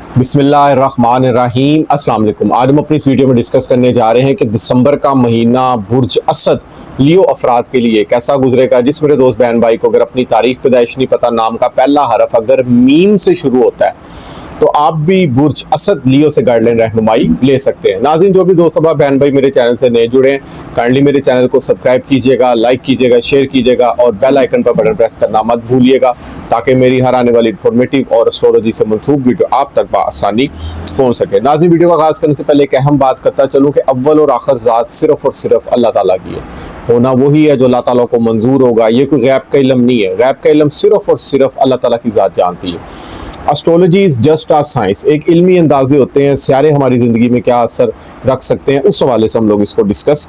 बिस्मिल्लाहिर्रहमानिर्रहीम अस्सलाम वालेकुम। आज हम अपनी इस वीडियो में डिस्कस करने जा रहे हैं कि दिसंबर का महीना बुर्ज असद लियो अफराद के लिए कैसा गुजरेगा। जिस मेरे दोस्त बहन भाई को अगर अपनी तारीख पैदाइश नहीं पता, नाम का पहला हरफ अगर मीम से शुरू होता है तो आप भी बुर्ज असद लियो से गाइडलाइन रहनुमाई ले सकते हैं। नाज़रीन, जो भी दोस्त अब बहन भाई मेरे चैनल से नए जुड़े हैं, काइंडली मेरे चैनल को सब्सक्राइब कीजिएगा, लाइक कीजिएगा, शेयर कीजिएगा और बेल आइकन पर बटन प्रेस करना मत भूलिएगा ताकि मेरी हर आने वाली इंफॉर्मेटिव और एस्ट्रोलॉजी से मंसूब वीडियो आप तक बआसानी पहुंच सके। नाज़रीन, वीडियो का आगाज़ करने से पहले एक अहम बात करता चलूँ कि अव्वल और आखिर ज़ात सिर्फ और सिर्फ अल्लाह ताला की है। होना वही है जो अल्लाह ताला को मंजूर होगा। ये कोई गैब का इल्म नहीं है। गैब का इल्म सिर्फ और सिर्फ अल्लाह ताला की ज़ात जानती है। Astrology is just a science. एक इल्मी अंदाजे होते हैं सियारे हमारी ज़िंदगी में क्या असर रख सकते हैं, उस हवाले से हम लोग इसको डिस्कस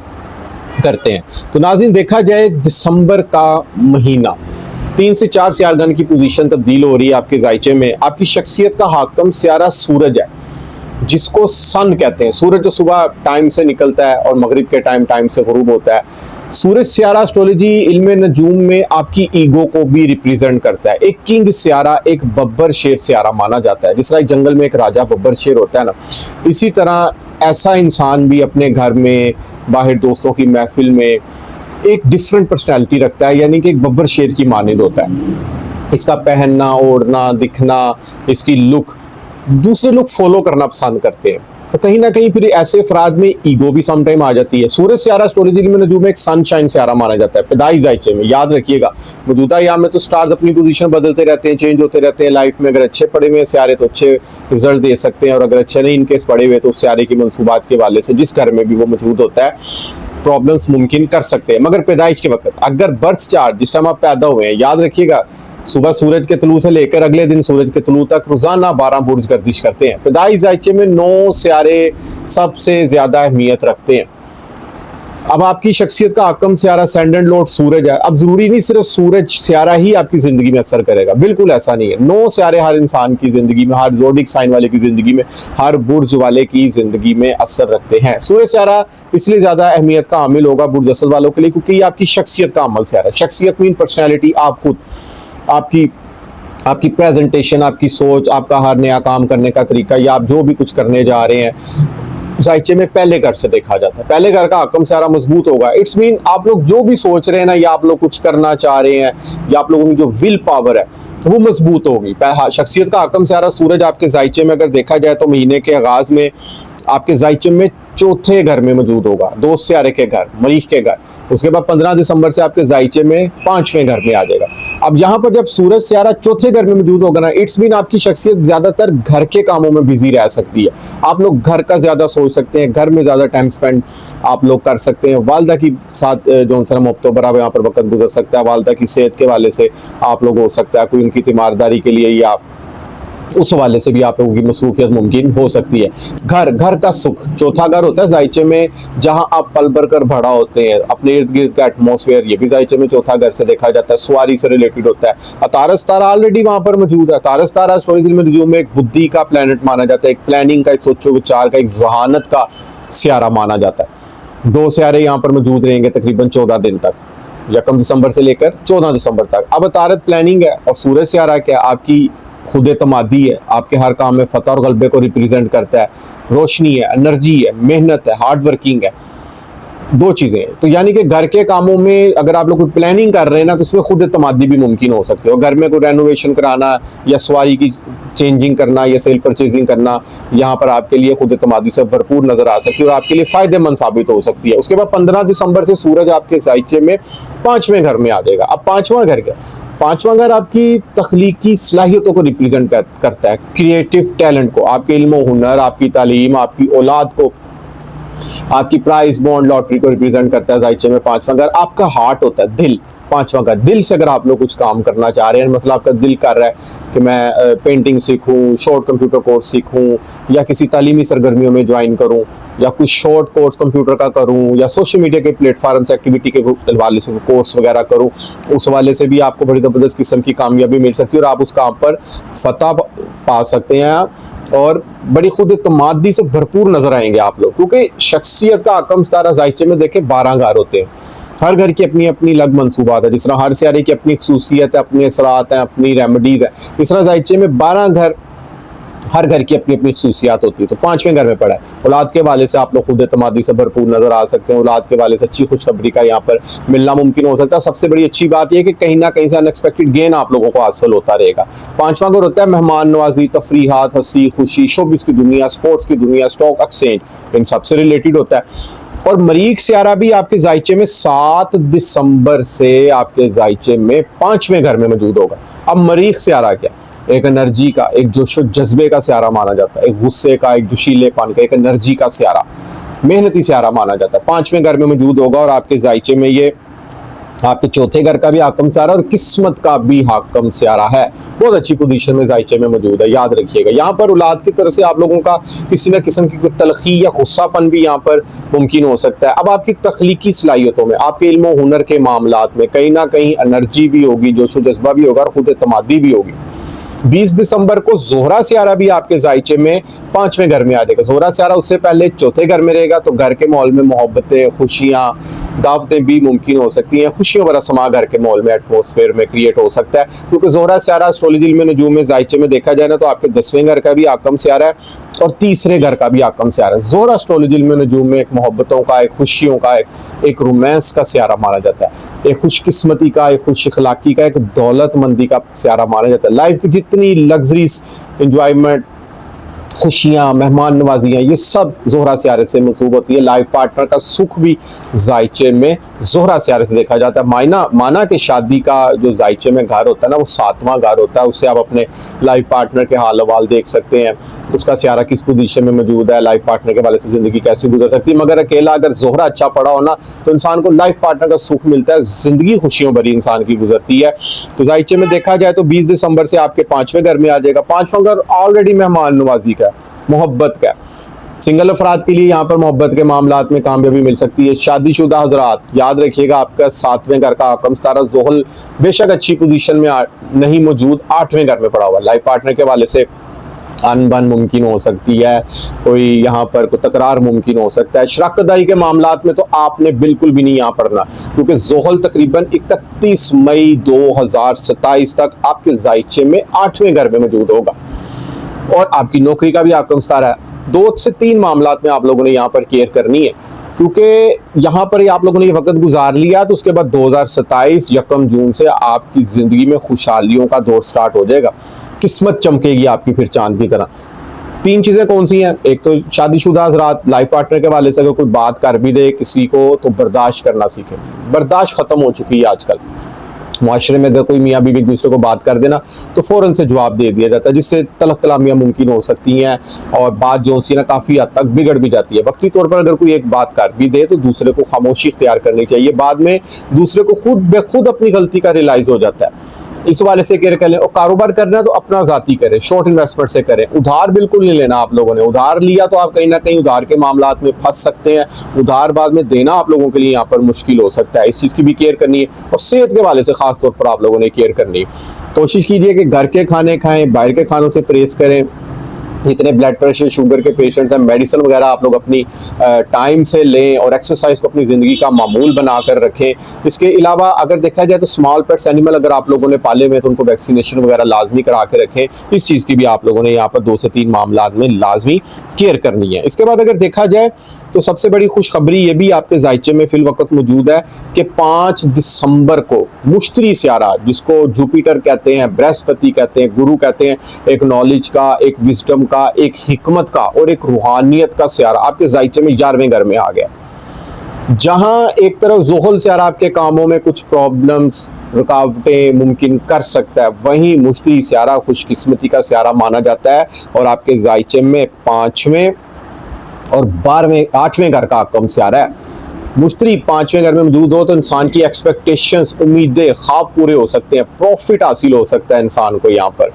करते हैं। तो नाज़रीन, देखा जाए दिसंबर का महीना 3 से 4 सियारगान की पोजीशन तब्दील हो रही है आपके जायचे में। आपकी शख्सियत का हाकम सियारा सूरज है, जिसको सन कहते हैं। सूरज जो सुबह टाइम से निकलता है और मगरिब के टाइम से गुरूब होता है। सूरज सियारा एस्ट्रोलॉजी इल्म नजूम में आपकी ईगो को भी रिप्रेजेंट करता है। एक किंग सियारा, एक बब्बर शेर सियारा माना जाता है। जिस तरह जंगल में एक राजा बब्बर शेर होता है ना, इसी तरह ऐसा इंसान भी अपने घर में, बाहर दोस्तों की महफिल में एक डिफरेंट पर्सनैलिटी रखता है, यानी कि एक बब्बर शेर की मानिंद होता है। इसका पहनना, ओढ़ना, दिखना, इसकी लुक दूसरे लोग फॉलो करना पसंद करते हैं। तो कहीं ना कहीं फिर ऐसे अफराद में ईगो भी समटाइम आ जाती है। सूरज सियारा एस्ट्रोलॉजी में नजूम एक सनशाइन सियारा माना जाता है पैदाइश जायचे में। याद रखिएगा, मौजूदा याम में तो स्टार्स अपनी पोजीशन बदलते रहते हैं, चेंज होते रहते हैं लाइफ में। अगर अच्छे पढ़े हुए सियारे तो अच्छे रिजल्ट दे सकते हैं, और अगर अच्छे नहीं इनकेस पढ़े हुए तो सियारे की मनसूबात के वाले से जिस घर में भी वो मौजूद होता है प्रॉब्लम्स मुमकिन कर सकते हैं। मगर पैदाइश के वक्त अगर बर्थ चार्ट जिस टाइम आप पैदा हुए हैं, याद रखिएगा सुबह सूरज के तलू से लेकर अगले दिन सूरज के तलू तक रोजाना 12 बुर्ज गर्दिश करते हैं। पैदाइश जायचे में 9 सियारे सबसे ज्यादा अहमियत रखते हैं। अब आपकी शख्सियत का हाकम सियारा असेंडेंट लॉर्ड सूरज है। अब जरूरी नहीं सिर्फ सूरज सियारा ही आपकी जिंदगी में असर करेगा, बिल्कुल ऐसा नहीं है। 9 सियारे हर इंसान की जिंदगी में, हर जोडिक साइन वाले की जिंदगी में, हर बुर्ज वाले की जिंदगी में असर रखते हैं। सूरज सियारा इसलिए ज्यादा अहमियत का हामिल होगा बुर्ज असद वालों के लिए क्योंकि ये आपकी शख्सियत का अमल सियारा है। शख्सियत मीन पर्सनैलिटी, आप खुद, आपकी प्रेजेंटेशन, आपकी सोच, आपका हर नया काम करने का तरीका, या आप जो भी कुछ करने जा रहे हैं जायचे में पहले घर से देखा जाता है। पहले घर का हाकम सियारा मजबूत होगा। इट्स मीन आप लोग जो भी सोच रहे हैं ना, या आप लोग कुछ करना चाह रहे हैं, या आप लोगों की जो विल पावर है वो मजबूत होगी। शख्सियत का हाकम सियारा सूरज आपके जायचे में अगर देखा जाए तो महीने के आगाज में आपके जायचे में चौथे घर में मौजूद होगा, दोस्त सियारे के घर, मरीख के घर। उसके बाद 15 दिसंबर से आपके जायचे में 5वें घर में आ जाएगा। अब यहाँ पर जब सूरज सियारा चौथे घर में मौजूद होगा ना, इट्स मीन आपकी शख्सियत ज्यादातर घर के कामों में बिजी रह सकती है। आप लोग घर का ज्यादा सोच सकते हैं, घर में ज्यादा टाइम स्पेंड आप लोग कर सकते हैं। वालदा की साथ जो सर मुफ्तो बराबर यहाँ पर वक्त गुजर सकता है। वालदा की सेहत के वाले से आप लोग हो सकता है कोई उनकी तीमारदारी के लिए, या उस हवाले से भी आप लोगों की मसरूफियत मुमकिन हो सकती है। घर का सुख, चौथा घर होता है जायचे में जहां आप पल भर कर भरा होते हैं। अपने इर्द गिर्द का एटमॉस्फेयर, ये भी जायचे में चौथा घर से देखा जाता है। सवारी से रिलेटेड होता है। अतारस तारा ऑलरेडी वहां पर मौजूद है। अतारस तारा एस्ट्रोलॉजी में नजूम में एक बुद्धि का प्लैनेट माना जाता है, एक प्लानिंग का, एक सोचो विचार का, एक जहानत का सियारा माना जाता है। 2 सियारे यहाँ पर मौजूद रहेंगे तकरीबन 14 दिन तक, 1 दिसंबर से लेकर 14 दिसंबर तक। अब अतारत प्लानिंग है और सूरज सियारा क्या, आपकी खुद एतमादी है, आपके हर काम में फतह और गलबे को रिप्रेजेंट करता है। रोशनी है, एनर्जी है, मेहनत है, हार्ड वर्किंग है, 2 चीजें हैं। तो यानी कि घर के कामों में अगर आप लोग कोई प्लानिंग कर रहे हैं ना, तो उसमें खुद एतमादी भी मुमकिन हो सकती है। और घर में कोई रेनोवेशन कराना या सवारी की चेंजिंग करना या सेल परचेजिंग करना, यहाँ पर आपके लिए खुद एतमादी से भरपूर नजर आ सकती है और आपके लिए फायदेमंद साबित हो सकती है। उसके बाद 15 दिसंबर से सूरज आपके जायचे में 5वें घर में आ जाएगा। अब 5वां घर क्या, 5वां घर आपकी तख्लीकी सलाहियतों को रिप्रेजेंट करता है, क्रिएटिव टैलेंट को, आपके इल्म हुनर, आपकी तालीम, आपकी औलाद को, आपकी प्राइज बॉन्ड लॉटरी को रिप्रेजेंट करता है। जायचे में 5वां घर आपका हार्ट होता है, दिल। 5वां घर दिल से अगर आप लोग कुछ काम करना चाह रहे हैं, मतलब आपका दिल कर रहा है कि मैं पेंटिंग सीखूं, शॉर्ट कंप्यूटर कोर्स सीखूं, या किसी तालीमी सरगर्मियों में ज्वाइन करूं, या कुछ शॉर्ट कोर्स कंप्यूटर का करूं, या सोशल मीडिया के प्लेटफॉर्म से एक्टिविटी के हवाले से कोर्स वगैरह करूं, उस हवाले से भी आपको बड़ी ज़बरदस्त किस्म की कामयाबी मिल सकती है और आप उस काम पर फतह पा सकते हैं और बड़ी खुद एतमादी से भरपूर नजर आएंगे आप लोग। क्योंकि शख्सियत का हाकम सितारा जायचे में देखें 12 घर होते हैं। हर घर की अपनी अपनी अलग मनसूबात है। जिस तरह हर सियारे की अपनी खसूसियत है, अपने असरात हैं, अपनी रेमेडीज है, इस तरह जायचे में 12 घर हर घर की अपनी अपनी खसूसियात होती है। तो 5वें घर में पड़ा है, औलाद के वाले से आप लोग खुद एतमादी से भरपूर नजर आ सकते हैं। औलाद के वाले से अच्छी खुशखबरी का यहाँ पर मिलना मुमकिन हो सकता है। सबसे बड़ी अच्छी बात यह कि कहीं ना कहीं से अनएक्सपेक्टेड गेन आप लोगों को हासिल होता रहेगा। 5वां घर होता है मेहमान नवाजी, तफरीहात, हंसी खुशी, शोबिस की दुनिया, स्पोर्ट्स की दुनिया, स्टॉक एक्सचेंज, इन सबसे रिलेटेड होता है। और मरीख सियारा भी आपके जायचे में 7 दिसंबर से आपके जायचे में 5वें घर में मौजूद होगा। अब मरीख सियारा क्या, एक एनर्जी का, एक जोशो जज्बे का सियारा माना जाता है, एक गुस्से का, एक जोशीलेपन का, एक एनर्जी का सियारा, मेहनती सियारा माना जाता है। 5वें घर में मौजूद होगा और आपके जायचे में ये आपके चौथे घर का भी हाकम सियारा और किस्मत का भी हाकम सियारा है। बहुत अच्छी पोजीशन में जायचे में मौजूद है, याद रखिएगा। यहाँ पर औलाद की तरफ से आप लोगों का किसी न किस्म की कोई तलखी या गुस्सापन भी यहाँ पर मुमकिन हो सकता है। अब आपकी तख्लीकी सलाहियतों में, आपके इल्म हुनर के मामलात में कहीं ना कहीं एनर्जी भी होगी, जोशो जज्बा भी होगा और खुद एतमादी भी होगी। 20 दिसंबर को जोहरा सियारा भी आपके जायचे में 5वें घर में आ जाएगा। जोहरा सियारा उससे पहले चौथे घर में रहेगा, तो घर के माहौल में मोहब्बतें, खुशियाँ, दावतें भी मुमकिन हो सकती हैं। खुशियों भरा समा घर के माहौल में, एटमॉस्फेयर में क्रिएट हो सकता है, क्योंकि जोहरा सियारा एस्ट्रोलॉजी में नजूम में जायचे में देखा जाए ना तो आपके 10वें घर का भी हाकम सियारा है और तीसरे घर का भी हाकम सियारा है। जोहरा एस्ट्रोलॉजी में नजूम में एक मोहब्बतों का, एक खुशियों का, एक रोमांस का सियारा माना जाता है, एक खुशकिस्मती का, एक खुश अखलाकी का, एक दौलतमंदी का सियारा माना जाता है। लाइफ की जितनी लग्जरीज, इंजॉयमेंट, खुशियाँ, मेहमान नवाजियाँ, ये सब जोहरा सियारे से मंसूब होती है। लाइफ पार्टनर का सुख भी जायचे में जोहरा सियारे से देखा जाता है। माना कि शादी का जो जायचे में घर होता है ना, वो 7वां घर होता है। उससे आप अपने लाइफ पार्टनर के हाल अहवाल देख सकते हैं, उसका सियारा किस पोजीशन में मौजूद है, लाइफ पार्टनर के वाले से जिंदगी कैसे गुजर सकती है। मगर अकेला अगर जोहरा अच्छा पड़ा हो ना तो इंसान को लाइफ पार्टनर का सुख मिलता है, जिंदगी खुशियों भरी इंसान की गुजरती है। तो जायचे में देखा जाए तो 20 दिसंबर से आपके 5वें घर में आ जाएगा। 5वां घर ऑलरेडी मेहमान नवाजी का, मोहब्बत का। सिंगल अफराद के लिए यहाँ पर मोहब्बत के मामलात में कामयाबी मिल सकती है। शादीशुदा हजरात याद रखिएगा, आपका 7वें घर का हाकम सितारा ज़ोहल बेशक अच्छी पोजीशन में नहीं मौजूद, 8वें घर में पड़ा हुआ। लाइफ पार्टनर के वाले से अनबन मुमकिन हो सकती है, कोई यहाँ पर कोई तकरार मुमकिन हो सकता है। शराकतदारी के मामलात में तो आपने बिल्कुल भी नहीं यहाँ पढ़ना, क्योंकि ज़ोहल तकरीबन 31 मई 2027 तक आपके जायचे में 8वें घर में मौजूद होगा। और आपकी नौकरी का भी हाकम सितारा है। 2 से 3 मामलात में आप लोगों ने यहाँ पर केयर करनी है, क्योंकि यहाँ पर आप लोगों ने ये वक्त गुजार लिया तो उसके बाद 2027 1 जून से आपकी जिंदगी में खुशहालियों का दौर स्टार्ट हो जाएगा। किस्मत चमकेगी आपकी फिर चांद की तरह। 3 चीजें कौन सी हैं? एक तो शादीशुदा हज़रात लाइफ पार्टनर के वाले से अगर कोई बात कर भी दे किसी को तो बर्दाश्त करना सीखें। बर्दाश्त खत्म हो चुकी है आजकल मुआशरे में। अगर कोई मियाँ बीवी एक दूसरे को बात कर देना तो फौरन से जवाब दे दिया जाता है, जिससे तलख कलामियाँ मुमकिन हो सकती हैं और बात जो सी ना काफ़ी हद तक बिगड़ भी जाती है। वक्ती तौर पर अगर कोई एक बात कर भी दे तो दूसरे को खामोशी इख्तियार करनी चाहिए। बाद में दूसरे को खुद बेखुद अपनी गलती का रियलाइज हो जाता है। इस वाले से केयर करें। और कारोबार करना है तो अपना ज़ाती करें, शॉर्ट इन्वेस्टमेंट से करें। उधार बिल्कुल नहीं लेना। आप लोगों ने उधार लिया तो आप कहीं ना कहीं उधार के मामलात में फंस सकते हैं। उधार बाद में देना आप लोगों के लिए यहाँ पर मुश्किल हो सकता है, इस चीज़ की भी केयर करनी है। और सेहत के वाले से खास तौर पर आप लोगों ने केयर करनी है। कोशिश कीजिए कि घर के खाने खाएं, बाहर के खानों से परहेज करें। इतने ब्लड प्रेशर शुगर के पेशेंट्स हैं, मेडिसिन वगैरह आप लोग अपनी टाइम से लें और एक्सरसाइज को अपनी ज़िंदगी का मामूल बना कर रखें। इसके अलावा अगर देखा जाए तो स्मॉल पेट्स एनिमल अगर आप लोगों ने पाले हुए तो उनको वैक्सीनेशन वगैरह लाजमी करा के रखें। इस चीज़ की भी आप लोगों ने यहाँ पर 2 से 3 मामलात में लाजमी केयर करनी है। इसके बाद अगर देखा जाए तो सबसे बड़ी खुशखबरी ये भी आपके जायचे में फिल वक्त मौजूद है कि 5 दिसंबर को मुश्तरी सियारा, जिसको जुपिटर कहते हैं, बृहस्पति कहते हैं, गुरु कहते हैं, एक नॉलेज का, एक विजडम का, एक हिकमत का और एक रूहानियत का सियारा आपके जायचे में 11वें घर में आ गया। जहां एक तरफ ज़ोहल सियारा आपके कामों में कुछ प्रॉब्लम्स, रुकावटें मुमकिन कर सकता है, वहीं मुश्तरी सियारा खुशकिस्मती का सियारा माना जाता है और आपके जायचे में 5वें और 8वें घर का हाकम सियारा है। मुश्तरी 5वें घर में मौजूद हो तो इंसान की एक्सपेक्टेशंस, उम्मीदें, ख्वाब पूरे हो सकते हैं, प्रॉफिट हासिल हो सकता है इंसान को। यहाँ पर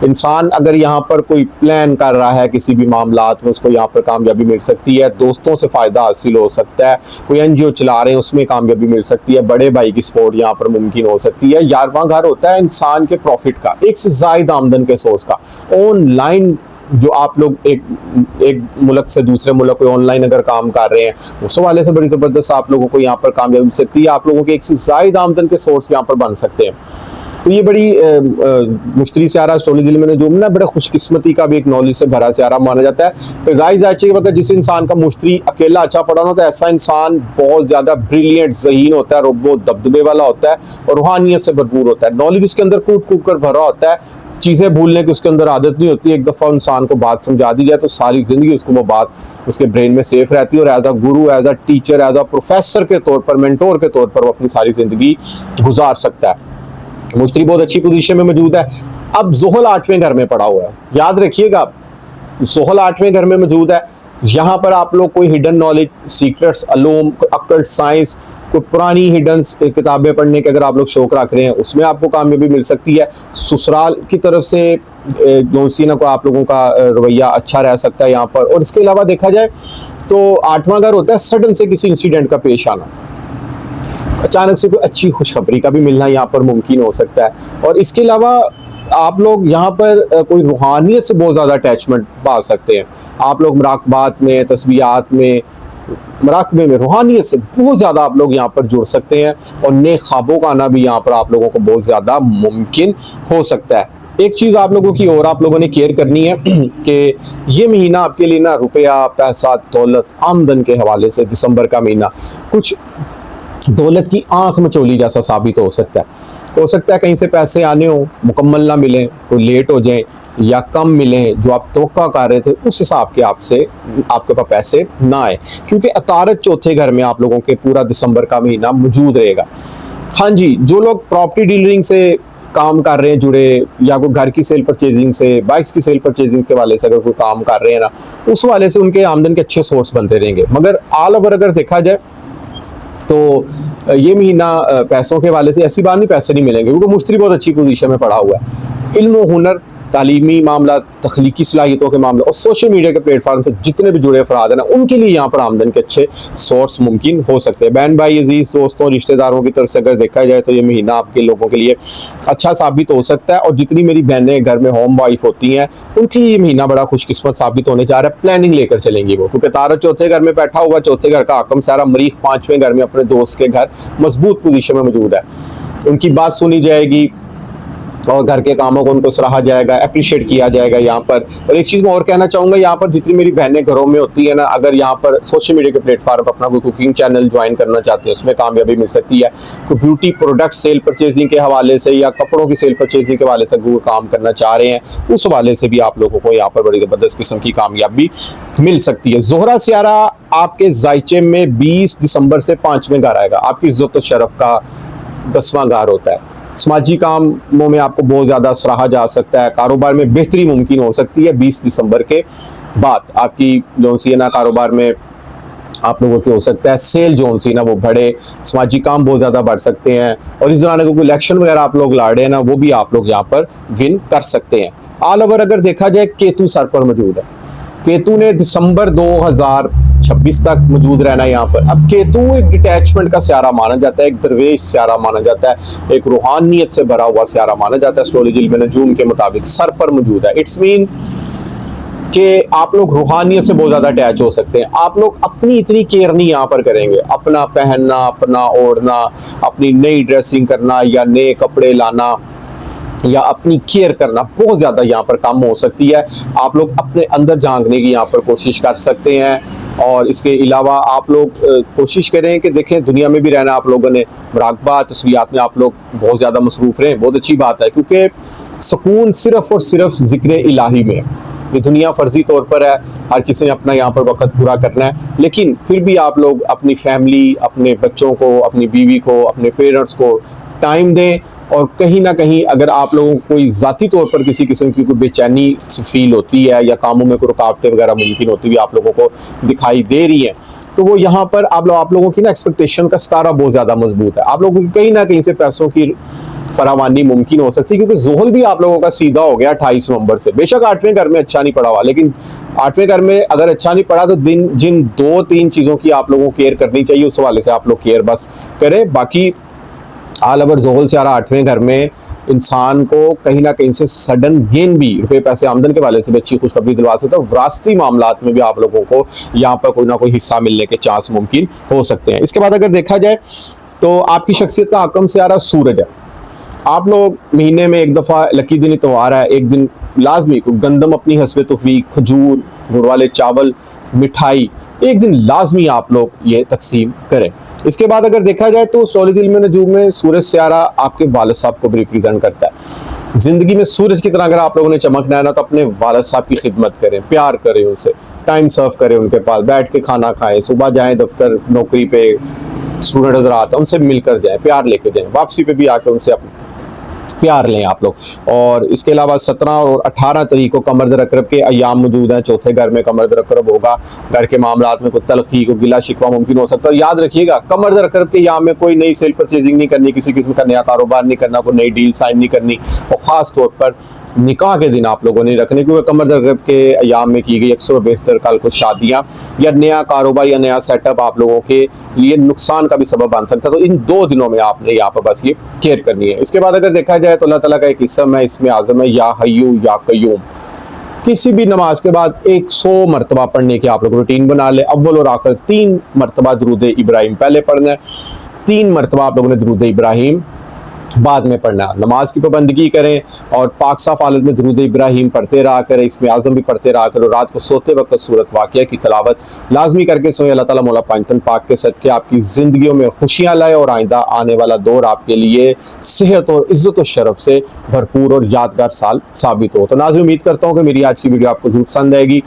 इंसान अगर यहाँ पर कोई प्लान कर रहा है किसी भी मामलात में, उसको यहाँ पर कामयाबी मिल सकती है। दोस्तों से फ़ायदा हासिल हो सकता है। कोई एनजीओ चला रहे हैं उसमें कामयाबी मिल सकती है। बड़े भाई की सपोर्ट यहाँ पर मुमकिन हो सकती है। 11वां घर होता है इंसान के प्रॉफिट का, एक से ज़ायद आमदन के सोर्स का। ऑनलाइन जो आप लोग एक मुल्क से दूसरे मुल्क कोई ऑनलाइन अगर काम कर रहे हैं, उस वाले से बड़ी ज़बरदस्त आप लोगों को यहाँ पर कामयाबी मिल सकती है। आप लोगों के एक से ज़ायद आमदन के सोर्स यहाँ पर बन सकते हैं। तो ये बड़ी मुश्तरी सियारा एस्ट्रोलॉजी में जो ना बड़ा खुशकिस्मती का भी एक नॉलेज से भरा सियारा माना जाता है। फिर गाइस आज के वक्त जिस इंसान का मुश्तरी अकेला अच्छा पड़ा ना, तो ऐसा इंसान बहुत ज्यादा ब्रिलियंट ज़हीन होता है, रोबो दबदबे वाला होता है और रूहानियत से भरपूर होता है। नॉलेज उसके अंदर कूट कूट कर भरा होता है, चीज़ें भूलने की उसके अंदर आदत नहीं होती। एक दफ़ा इंसान को बात समझा दी जाए तो सारी ज़िंदगी उसको वो बात उसके ब्रेन में सेफ रहती है और as a guru, as a teacher, as a professor के तौर पर, मेंटोर के तौर पर वो अपनी सारी ज़िंदगी गुजार सकता है। मुश्तरी बहुत अच्छी पोजीशन में मौजूद है। अब ज़ुहल 8वें घर में पड़ा हुआ है, याद रखिएगा ज़ुहल 8वें घर में मौजूद है। यहाँ पर आप लोग कोई हिडन नॉलेज, सीक्रेट्स, अलूम, अकल्ट साइंस, कोई पुरानी हिडन किताबें पढ़ने के अगर आप लोग शौक रख रहे हैं, उसमें आपको कामयाबी मिल सकती है। ससुराल की तरफ से दोस्तीना को आप लोगों का रवैया अच्छा रह सकता है यहाँ पर। और इसके अलावा देखा जाए तो 8वां घर होता है सडन से किसी इंसिडेंट का पेश आना, अचानक से कोई अच्छी खुशखबरी का भी मिलना यहाँ पर मुमकिन हो सकता है। और इसके अलावा आप लोग यहाँ पर कोई रूहानियत से बहुत ज़्यादा अटैचमेंट पा सकते हैं। आप लोग मुराकबात में, तस्बीहात में, मुराकबे में, रूहानियत से बहुत ज़्यादा आप लोग यहाँ पर जुड़ सकते हैं और नेक ख्वाबों का आना भी यहाँ पर आप लोगों को बहुत ज़्यादा मुमकिन हो सकता है। एक चीज़ आप लोगों की और आप लोगों ने केयर करनी है कि ये महीना आपके लिए ना रुपया, पैसा, दौलत, आमदन के हवाले से दिसंबर का महीना कुछ दौलत की आंख मचोली जैसा साबित हो सकता है। हो सकता है कहीं से पैसे आने हो, मुकम्मल ना मिलें, कोई लेट हो जाए या कम मिलें, जो आप तवक्का कर रहे थे उस हिसाब के आपके पास पैसे ना आए, क्योंकि अतारत चौथे घर में आप लोगों के पूरा दिसंबर का महीना मौजूद रहेगा। हाँ जी, जो लोग प्रॉपर्टी डीलरिंग से काम कर रहे हैं जुड़े, या कोई घर की सेल परचेजिंग से, बाइक्स की सेल परचेजिंग के वाले से अगर कोई काम कर रहे हैं ना, उस वाले से उनके आमदन के अच्छे सोर्स बनते रहेंगे। मगर ऑल ओवर अगर देखा जाए तो ये महीना पैसों के वाले से ऐसी बात नहीं पैसे नहीं मिलेंगे, क्योंकि मुश्तरी बहुत अच्छी पोजीशन में पड़ा हुआ है। इल्म व हुनर, तालीमी मामला, तख्लीकी सलाहियतों के मामले और सोशल मीडिया के प्लेटफॉर्म से जितने भी जुड़े अफराद हैं ना, उनके लिए यहाँ पर आमदन के अच्छे सोर्स मुमकिन हो सकते हैं। बहन भाई, अजीज़ दोस्तों, रिश्तेदारों की तरफ से अगर देखा जाए तो ये महीना आपके लोगों के लिए अच्छा साबित हो सकता है। और जितनी मेरी बहनें घर में होम वाइफ होती हैं, उनके लिए ये महीना बड़ा खुशकिस्मत साबित होने जा रहा है। प्लानिंग लेकर चलेंगी वो, क्योंकि तारा चौथे घर में बैठा हुआ, चौथे घर का आकम सारा मरीख 5वें घर में अपने दोस्त के घर मजबूत पोजीशन में मौजूद है। उनकी बात सुनी जाएगी और घर के कामों को उनको सराहा जाएगा, अप्रिशिएट किया जाएगा यहाँ पर। और एक चीज़ मैं और कहना चाहूँगा, यहाँ पर जितनी मेरी बहनें घरों में होती है ना, अगर यहाँ पर सोशल मीडिया के प्लेटफॉर्म पर अपना कोई कुकिंग चैनल ज्वाइन करना चाहते हैं, उसमें कामयाबी मिल सकती है। कोई ब्यूटी प्रोडक्ट सेल परचेजिंग के हवाले से या कपड़ों की सेल परचेजिंग के हवाले से कोई काम करना चाह रहे हैं, उस हवाले से भी आप लोगों को यहाँ पर बड़ी ज़बरदस्त किस्म की कामयाबी मिल सकती है। ज़ोहरा सियारा आपके जायचे में 20 दिसंबर से 5वें घर आएगा। आपकी इज्जत और शरफ का 10वां घर होता है। समाजी कामों में आपको बहुत ज़्यादा सराहा जा सकता है। कारोबार में बेहतरी मुमकिन हो सकती है 20 दिसंबर के बाद। आपकी जो सी ना कारोबार में आप लोगों की हो सकता है सेल जो सी ना वो बढ़े, समाजी काम बहुत ज़्यादा बढ़ सकते हैं। और इस दौरान कोई इलेक्शन वगैरह आप लोग लड़ रहे हैं ना, वो भी आप लोग यहाँ पर विन कर सकते हैं। ऑल ओवर अगर देखा जाए, केतु सर पर मौजूद है। केतु ने दिसंबर 2026 तक मौजूद रहना है यहाँ पर। अब केतु एक डिटैचमेंट का सियारा माना जाता है, एक दरवेश सियारा माना जाता है, एक रूहानियत से भरा हुआ सियारा माना जाता है। एस्ट्रोलॉजी में नजूम के मुताबिक सर पर मौजूद है। इट्स मीन कि आप लोग रूहानियत से बहुत ज़्यादा अटैच हो सकते हैं। आप लोग अपनी इतनी केयर नहीं यहाँ पर करेंगे, अपना पहनना, अपना ओढ़ना, अपनी नई ड्रेसिंग करना या नए कपड़े लाना या अपनी केयर करना बहुत ज़्यादा यहाँ पर कम हो सकती है। आप लोग अपने अंदर झांकने की यहाँ पर कोशिश कर सकते हैं। और इसके अलावा आप लोग कोशिश करें कि देखें, दुनिया में भी रहना आप लोगों ने, मुराकबा तस्वीरात में आप लोग बहुत ज़्यादा मसरूफ़ रहें, बहुत अच्छी बात है, क्योंकि सुकून सिर्फ़ और सिर्फ ज़िक्र इलाही में। ये दुनिया फ़र्जी तौर पर है, हर किसी ने अपना यहाँ पर वक्त पूरा करना है, लेकिन फिर भी आप लोग अपनी फैमिली, अपने बच्चों को, अपनी बीवी को, अपने पेरेंट्स को टाइम दें। और कहीं ना कहीं अगर आप लोगों को कोई ज़ाती तौर पर किसी किस्म की कोई बेचैनी फील होती है या कामों में कोई रुकावटें वगैरह मुमकिन होती हुई आप लोगों को दिखाई दे रही हैं, तो वो यहाँ पर आप लोगों की ना एक्सपेक्टेशन का सितारा बहुत ज़्यादा मजबूत है। आप लोगों की कहीं ना कहीं से पैसों की फरावानी मुमकिन हो सकती है, क्योंकि ज़ुहल भी आप लोगों का सीधा हो गया 28 नवंबर से। बेशक 8वें घर में अच्छा नहीं पड़ा हुआ, लेकिन 8वें घर में अगर अच्छा नहीं पड़ा तो जिन 2-3 चीज़ों की आप लोगों को केयर करनी चाहिए, उस हवाले से आप लोग केयर बस करें। बाकी ऑल ओवर ज़ुहल से 8वें घर में इंसान को कहीं ना कहीं से सडन गेन भी, रुपये पैसे आमदन के वाले से भी अच्छी खुशखबरी दिलवा सकता है। विरासती मामलात में भी आप लोगों को यहाँ पर कोई ना कोई हिस्सा मिलने के चांस मुमकिन हो सकते हैं। इसके बाद अगर देखा जाए तो आपकी शख्सियत का आकम सियारा सूरज है। आप लोग महीने में एक दफ़ा लकी दिन इतवार है, एक दिन लाजमी को गंदम अपनी हस्बे तौफीक, खजूर, गुड़ वाले चावल, मिठाई एक दिन लाजमी आप लोग ये तकसीम करें। इसके बाद अगर देखा जाए तो एस्ट्रोलॉजी इल्म नजूम में सूरज सियारा आपके वालिद साहब को भी रिप्रेजेंट करता है। जिंदगी में सूरज की तरह अगर आप लोगों ने चमकना है ना तो अपने वालिद साहब की खिदमत करें, प्यार करें उनसे, टाइम सर्व करें उनके पास, बैठ के खाना खाएं, सुबह जाएं दफ्तर नौकरी पे, स्टूडेंट नजर आता है उनसे मिलकर जाएं, प्यार लेके जाएं, वापसी पे भी आके उनसे अपने प्यार लें आप लोग। और इसके अलावा 17 और 18 तारीख को कमर रकरब के अयाम मौजूद हैं। चौथे घर में कमर रकरब होगा, घर के मामलात में कोई तलखी को गिला शिकवा मुमकिन हो सकता है। याद रखिएगा कमर रकरब के अयाम में कोई नई सेल परचेजिंग नहीं करनी, किसी किस्म का नया कारोबार नहीं करना, कोई नई डील साइन नहीं करनी, और ख़ास तौर पर निकाह के दिन आप लोगों ने रखने, क्योंकि कमर रकरब के अयाम में की गई अक्सर बेहतर कल को शादियाँ या नया कारोबार या नया सेटअप आप लोगों के लिए नुकसान का भी सबब बन सकता है। तो इन 2 दिनों में आपने यहाँ पर बस ये केयर करनी है। इसके बाद अगर देखा जाए तो अल्लाह ताला का एक इसम है, इसमें आज़म है या हय्यू या कय्यूम। किसी भी नमाज के बाद 100 मरतबा पढ़ने की आप लोग रूटीन बना ले। अव्वल और आखिर 3 मरतबा दरूद इब्राहिम पहले पढ़ना है, 3 मरतबा आप लोगों ने दरूद इब्राहिम बाद में पढ़ना। नमाज की पाबंदगी करें और पाक साफ हालत में दरूद इब्राहिम पढ़ते रहा करें, इसमें आज़म भी पढ़ते रहा करो। रात को सोते वक्त सूरत वाक़िया की तिलावत लाजमी करके सोए। अल्लाह ताला मौला पांचतन पाक के सदके आपकी ज़िंदगियों में खुशियाँ लाए और आइंदा आने वाला दौर आपके लिए सेहत और इज़्ज़त और शरफ से भरपूर और यादगार साल साबित हो। तो नाज़रीन उम्मीद करता हूँ कि मेरी आज की वीडियो आपको ज़रूर पसंद आएगी।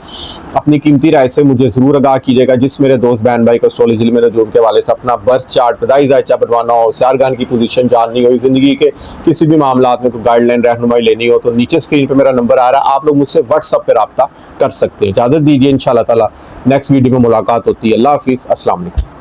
अपनी कीमती राय से मुझे ज़रूर आगाह कीजिएगा। जिस मेरे दोस्त बहन भाई को एस्ट्रोलॉजी इल्म नजूम के हवाले से अपना बर्थ चार्ट, पैदाइश जायचा बनवाना हो, सियारगान की पोजीशन जाननी हो, ज़िंदगी के किसी भी मामलात में कोई गाइडलाइन रहनुमाई लेनी हो, तो नीचे स्क्रीन पे मेरा नंबर आ रहा है, आप लोग मुझसे व्हाट्सएप पे रब्ता कर सकते हैं। इजाज़त दीजिए, इंशाअल्लाह ताला नेक्स्ट वीडियो में मुलाकात होती है। अल्लाह हाफिज़, अस्सलाम वालेकुम।